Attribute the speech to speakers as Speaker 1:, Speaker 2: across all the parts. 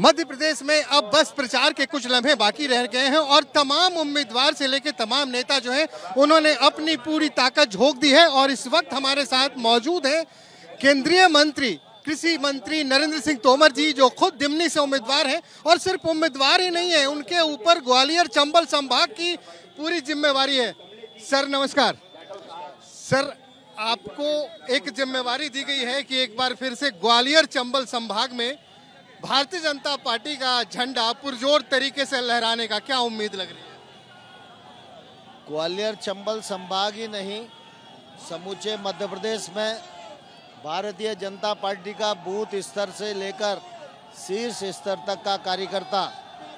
Speaker 1: मध्य प्रदेश में अब बस प्रचार के कुछ लम्हे बाकी रह गए हैं और तमाम उम्मीदवार से लेकर तमाम नेता जो हैं उन्होंने अपनी पूरी ताकत झोंक दी है। और इस वक्त हमारे साथ मौजूद हैं केंद्रीय मंत्री कृषि मंत्री नरेंद्र सिंह तोमर जी, जो खुद दिमनी से उम्मीदवार हैं। और सिर्फ उम्मीदवार ही नहीं है, उनके ऊपर ग्वालियर चंबल संभाग की पूरी जिम्मेवारी है। सर नमस्कार। सर, आपको एक जिम्मेवारी दी गई है कि एक बार फिर से ग्वालियर चंबल संभाग में भारतीय जनता पार्टी का झंडा पुरजोर तरीके से लहराने का क्या उम्मीद लग रही है?
Speaker 2: ग्वालियर चंबल संभाग ही नहीं, समूचे मध्य प्रदेश में भारतीय जनता पार्टी का बूथ स्तर से लेकर शीर्ष स्तर तक का कार्यकर्ता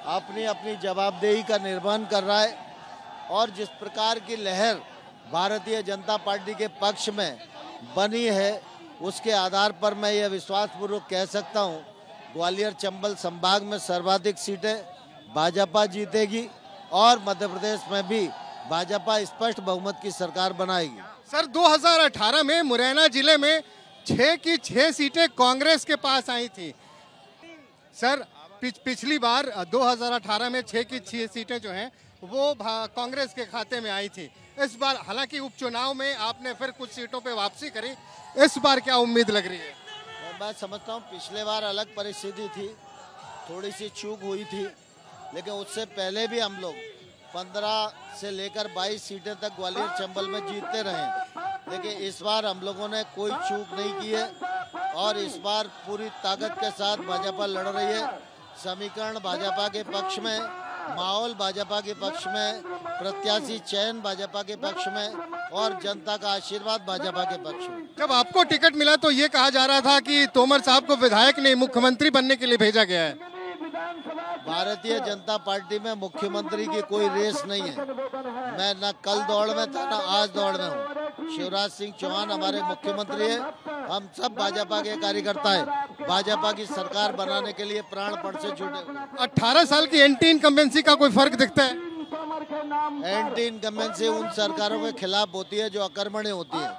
Speaker 2: अपनी अपनी जवाबदेही का निर्वहन कर रहा है। और जिस प्रकार की लहर भारतीय जनता पार्टी के पक्ष में बनी है, उसके आधार पर मैं यह विश्वासपूर्वक कह सकता हूं, ग्वालियर चंबल संभाग में सर्वाधिक सीटें भाजपा जीतेगी और मध्य प्रदेश में भी भाजपा स्पष्ट बहुमत की सरकार बनाएगी।
Speaker 1: सर, 2018 में मुरैना जिले में 6 की 6 सीटें कांग्रेस के पास आई थी। सर, पिछली बार 2018 में 6 की 6 सीटें जो हैं वो कांग्रेस के खाते में आई थी। इस बार हालांकि उपचुनाव में आपने फिर कुछ सीटों पे वापसी करी, इस बार क्या उम्मीद लग रही है?
Speaker 2: मैं समझता हूँ पिछले बार अलग परिस्थिति थी, थोड़ी सी चूक हुई थी, लेकिन उससे पहले भी हम लोग 15 से लेकर 22 सीटें तक ग्वालियर चंबल में जीतते रहे। लेकिन इस बार हम लोगों ने कोई चूक नहीं की है और इस बार पूरी ताकत के साथ भाजपा लड़ रही है। समीकरण भाजपा के पक्ष में, माहौल भाजपा के पक्ष में, प्रत्याशी चयन भाजपा के पक्ष में और जनता का आशीर्वाद भाजपा के पक्ष में।
Speaker 1: जब आपको टिकट मिला तो ये कहा जा रहा था कि तोमर साहब को विधायक नहीं मुख्यमंत्री बनने के लिए भेजा गया है।
Speaker 2: भारतीय जनता पार्टी में मुख्यमंत्री की कोई रेस नहीं है। मैं न कल दौड़ में था न आज दौड़ में हूँ। शिवराज सिंह चौहान हमारे मुख्यमंत्री है, हम सब भाजपा के कार्यकर्ता है। भाजपा की सरकार बनाने के लिए प्राणपण से जुटे।
Speaker 1: 18 साल की एंटी इनकम्बेंसी का कोई फर्क दिखता है?
Speaker 2: एंटी इनकम्बेंसी उन सरकारों के खिलाफ होती है जो अकर्मण्य होती है।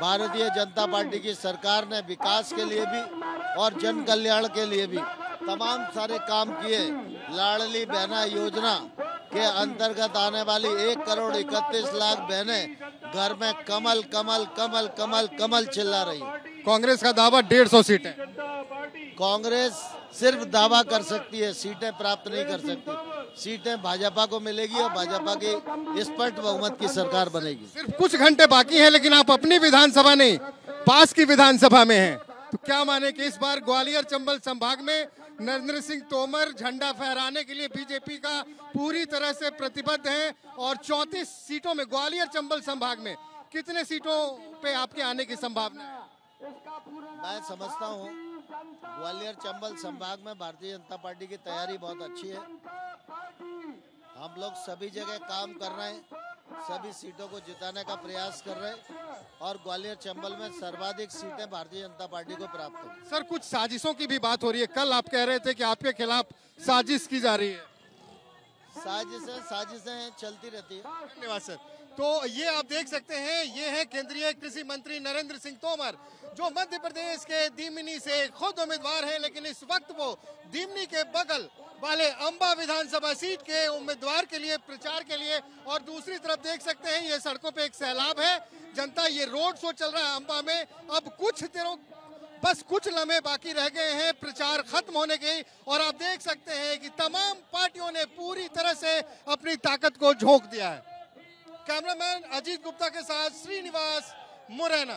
Speaker 2: भारतीय जनता पार्टी की सरकार ने विकास के लिए भी और जन कल्याण के लिए भी तमाम सारे काम किए। लाडली बहना योजना के अंतर्गत आने वाली 1 करोड़ 31 लाख बहनें घर में कमल कमल कमल कमल कमल चिल्ला रही।
Speaker 1: कांग्रेस का दावा 150 सीटें।
Speaker 2: कांग्रेस सिर्फ दावा कर सकती है, सीटें प्राप्त नहीं कर सकती। सीटें भाजपा को मिलेगी और भाजपा की स्पष्ट बहुमत की सरकार बनेगी।
Speaker 1: सिर्फ कुछ घंटे बाकी हैं, लेकिन आप अपनी विधानसभा नहीं, पास की विधानसभा में हैं। तो क्या माने कि इस बार ग्वालियर चंबल संभाग में नरेंद्र सिंह तोमर झंडा फहराने के लिए बीजेपी का पूरी तरह से प्रतिबद्ध हैं और 34 सीटों में ग्वालियर चंबल संभाग में कितने सीटों पे आपके आने की संभावना है?
Speaker 2: मैं समझता हूँ ग्वालियर चंबल संभाग में भारतीय जनता पार्टी की तैयारी बहुत अच्छी है। हम लोग सभी जगह काम कर रहे हैं, सभी सीटों को जिताने का प्रयास कर रहे हैं और ग्वालियर चंबल में सर्वाधिक सीटें भारतीय जनता पार्टी को प्राप्त होंगी।
Speaker 1: सर, कुछ साजिशों की भी बात हो रही है। कल आप कह रहे थे कि आपके खिलाफ साजिश की जा रही है।
Speaker 2: साजिशें चलती रहती है।
Speaker 1: धन्यवाद सर। तो ये आप देख सकते हैं, ये है केंद्रीय कृषि मंत्री नरेंद्र सिंह तोमर, जो मध्य प्रदेश के दिमनी से खुद उम्मीदवार हैं, लेकिन इस वक्त वो दिमनी के बगल वाले अंबा विधानसभा सीट के उम्मीदवार के लिए प्रचार के लिए। और दूसरी तरफ देख सकते हैं, ये सड़कों पे एक सैलाब है जनता। ये रोड शो चल रहा है अंबा में। अब बस कुछ लम्हे बाकी रह गए हैं प्रचार खत्म होने के, और आप देख सकते हैं कि तमाम पार्टियों ने पूरी तरह से अपनी ताकत को झोंक दिया है। कैमरामैन अजीत गुप्ता के साथ श्रीनिवास, मुरैना।